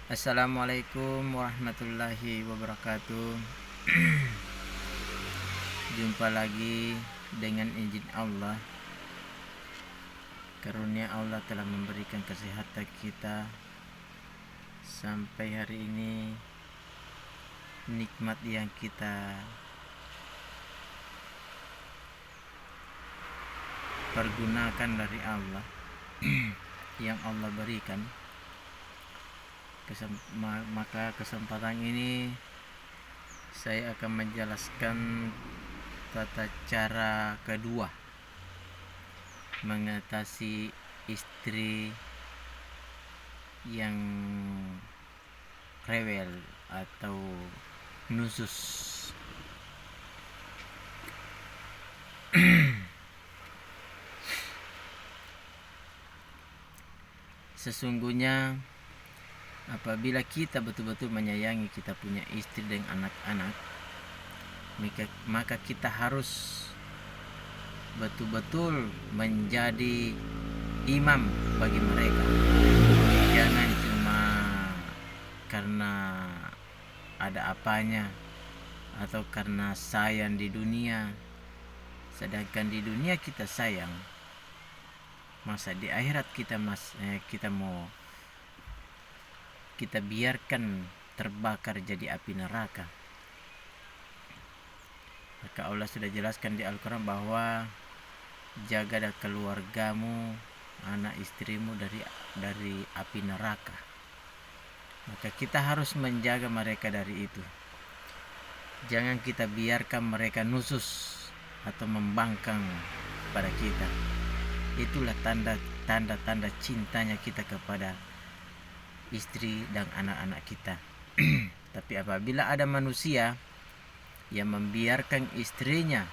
Assalamualaikum warahmatullahi wabarakatuh. Jumpa lagi dengan izin Allah. Karunia Allah telah memberikan kesehatan kita sampai hari ini. Nikmat yang kita pergunakan dari Allah yang Allah berikan. Maka kesempatan ini saya akan menjelaskan tata cara kedua mengatasi istri yang rewel atau nusus. Sesungguhnya apabila kita betul-betul menyayangi kita punya istri dan anak-anak, maka kita harus betul-betul menjadi imam bagi mereka. Jangan cuma karena ada apanya atau karena sayang di dunia. Sedangkan di dunia kita sayang, masa di akhirat kita biarkan terbakar jadi api neraka. Maka Allah sudah jelaskan di Al-Quran bahwa jagalah keluargamu, anak istrimu dari api neraka. Maka kita harus menjaga mereka dari itu. Jangan kita biarkan mereka nusus atau membangkang pada kita. Itulah tanda-tanda cintanya kita kepada istri dan anak-anak kita. Tapi apabila ada manusia yang membiarkan istrinya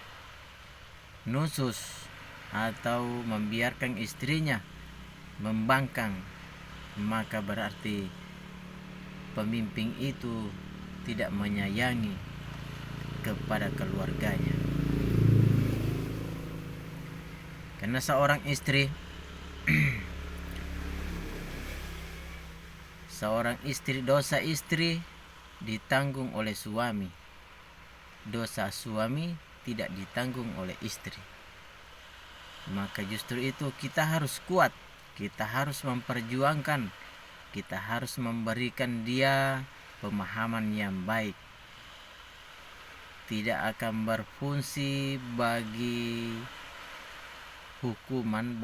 nusus atau membiarkan istrinya membangkang, maka berarti pemimpin itu tidak menyayangi kepada keluarganya. Karena seorang istri dosa istri ditanggung oleh suami. Dosa suami tidak ditanggung oleh istri. Maka justru itu kita harus kuat, kita harus memperjuangkan, kita harus memberikan dia pemahaman yang baik. Tidak akan berfungsi bagi hukuman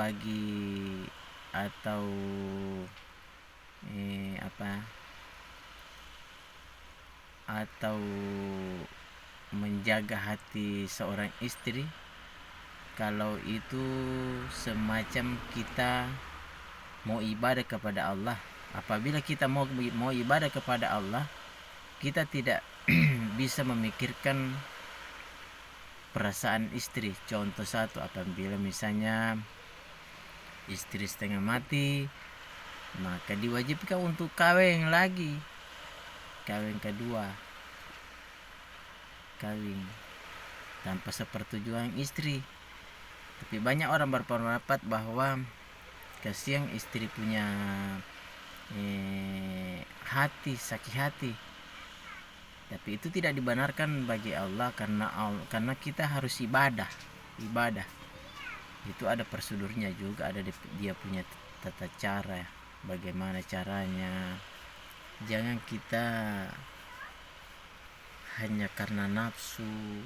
atau menjaga hati seorang istri kalau itu semacam kita mau ibadah kepada Allah. Apabila kita mau ibadah kepada Allah, kita tidak bisa memikirkan perasaan istri. Contoh satu, apabila misalnya istri setengah mati, maka diwajibkan untuk kawin lagi, kawin kedua, kawin tanpa sepersetujuan istri. Tapi banyak orang berpendapat bahwa kasihan istri punya sakit hati. Tapi itu tidak dibenarkan bagi Allah karena kita harus ibadah. Itu ada prosedurnya juga, ada dia punya tata cara bagaimana caranya. Jangan kita hanya karena nafsu,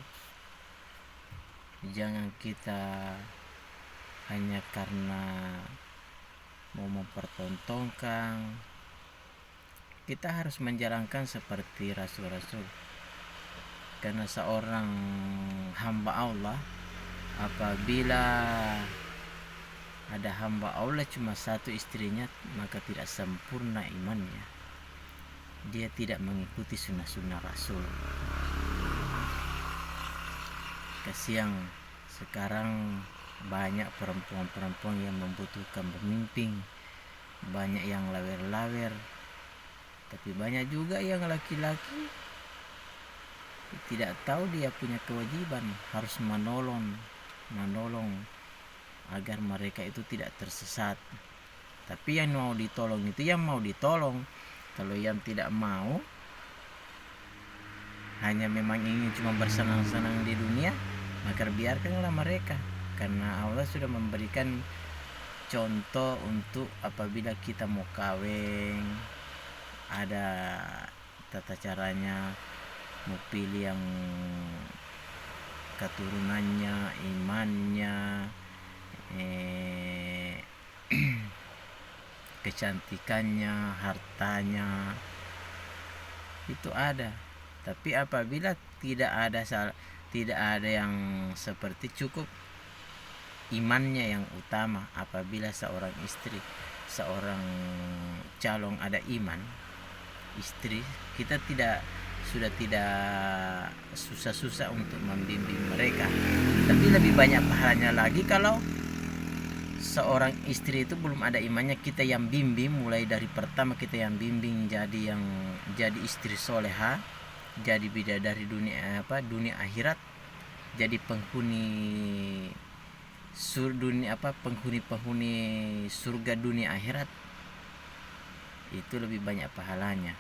jangan kita hanya karena mau mempertontonkan. Kita harus menjalankan seperti rasul-rasul. Karena seorang hamba Allah, apabila ada hamba Allah cuma satu istrinya, maka tidak sempurna imannya. Dia tidak mengikuti sunnah-sunnah Rasul. Kasihan sekarang banyak perempuan-perempuan yang membutuhkan pemimpin, banyak yang lawer-lawer, tapi banyak juga yang laki-laki tidak tahu dia punya kewajiban harus menolong agar mereka itu tidak tersesat. Tapi yang mau ditolong itu yang mau ditolong. Kalau yang tidak mau, hanya memang ingin cuma bersenang-senang di dunia, maka biarkanlah mereka. Karena Allah sudah memberikan contoh untuk apabila kita mau kawin, ada tata caranya, mau pilih yang keturunannya, imannya, kecantikannya, hartanya, itu ada. Tapi apabila tidak ada yang seperti cukup imannya yang utama. Apabila seorang istri, seorang calon ada iman, istri, kita sudah tidak susah-susah untuk membimbing mereka. Tapi lebih banyak pahalanya lagi kalau seorang istri itu belum ada imannya, kita yang bimbing, mulai dari pertama kita yang bimbing jadi istri soleha, jadi bidadari dunia akhirat, jadi penghuni surga dunia akhirat. Itu lebih banyak pahalanya.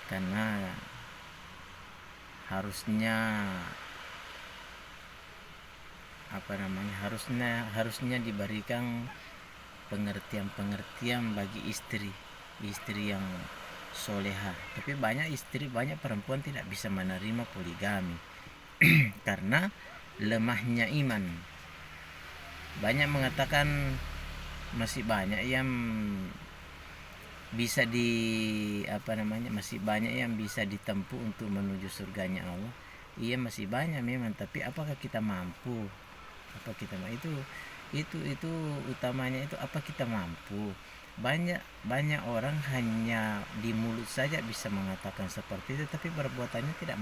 Karena harusnya diberikan pengertian bagi istri yang soleha. Tapi banyak perempuan tidak bisa menerima poligami karena lemahnya iman. Banyak mengatakan masih banyak yang bisa masih banyak yang bisa ditempuh untuk menuju surganya Allah. Iya, masih banyak memang, tapi apakah kita mampu? Itu utamanya, itu apa kita mampu? Banyak orang hanya di mulut saja bisa mengatakan seperti itu, tapi perbuatannya tidak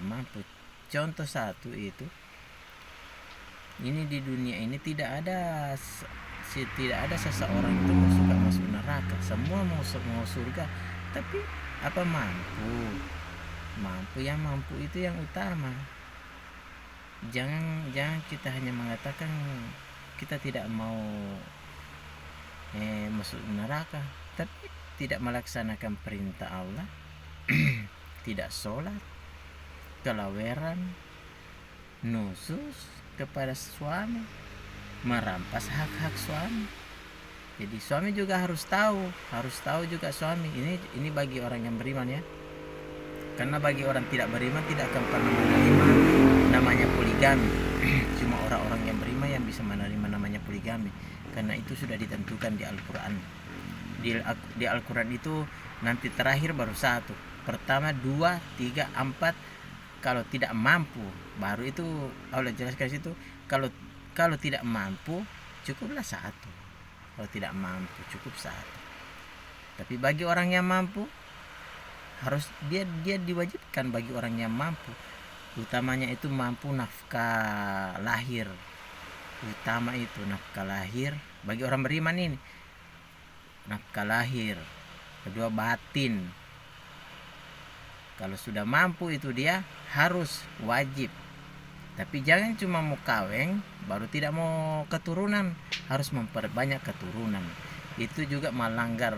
mampu. Contoh satu itu, ini di dunia ini tidak ada seseorang itu suka masuk neraka. Semua mau surga, tapi apa mampu? Yang mampu itu yang utama. Jangan kita hanya mengatakan kita tidak mau masuk neraka, tapi tidak melaksanakan perintah Allah, tidak sholat, kelaweran, nusus kepada suami, merampas hak-hak suami. Jadi suami juga harus tahu juga suami. Ini bagi orang yang beriman ya. Karena bagi orang tidak beriman tidak akan pernah menerima namanya poligami. Cuma orang-orang yang beriman yang bisa menerima namanya poligami. Karena itu sudah ditentukan di Al-Quran. Di Al-Quran itu nanti terakhir baru 1. Pertama 2, 3, 4. Kalau tidak mampu, baru itu Allah jelaskan situ. Kalau tidak mampu, cukuplah 1. Kalau tidak mampu, cukup 1. Tapi bagi orang yang mampu, harus dia diwajibkan. Bagi orang yang mampu, utamanya itu mampu nafkah lahir. Utama itu nafkah lahir bagi orang beriman ini. Nafkah lahir. Kedua, batin. Kalau sudah mampu itu dia harus wajib. Tapi jangan cuma mau kawin baru tidak mau keturunan, harus memperbanyak keturunan. Itu juga melanggar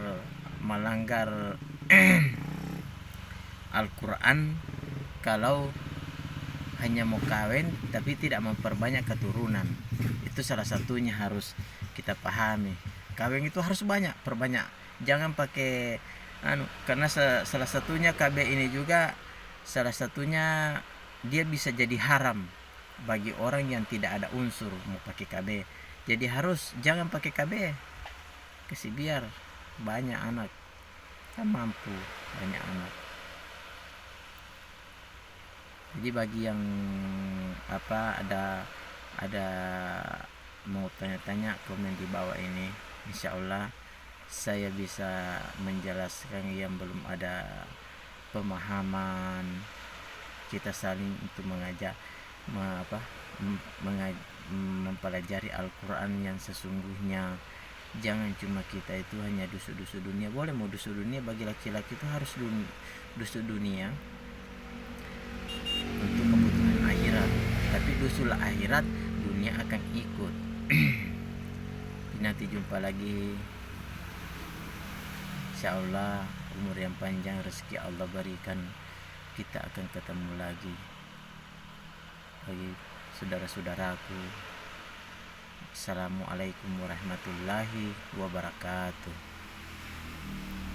Al-Quran kalau hanya mau kawin tapi tidak memperbanyak keturunan. Itu salah satunya harus kita pahami. Kawin itu harus perbanyak. Jangan pakai karena salah satunya KB ini juga, salah satunya dia bisa jadi haram bagi orang yang tidak ada unsur mau pakai KB. Jadi jangan pakai KB. Kasih biar banyak anak. Kan mampu banyak anak. Jadi bagi yang ada mau tanya-tanya, komen di bawah ini. Insya Allah saya bisa menjelaskan yang belum ada pemahaman. Kita saling untuk mempelajari Al-Quran yang sesungguhnya. Jangan cuma kita itu hanya dusu-dusu dunia. Boleh mau dusu dunia, bagi laki-laki itu harus dusu dunia untuk kebutuhan akhirat. Tapi dusul akhirat, dunia akan ikut. nanti jumpa lagi. Insya Allah umur yang panjang, rezeki Allah berikan, kita akan ketemu lagi. Bagi saudara-saudaraku, Assalamualaikum warahmatullahi wabarakatuh.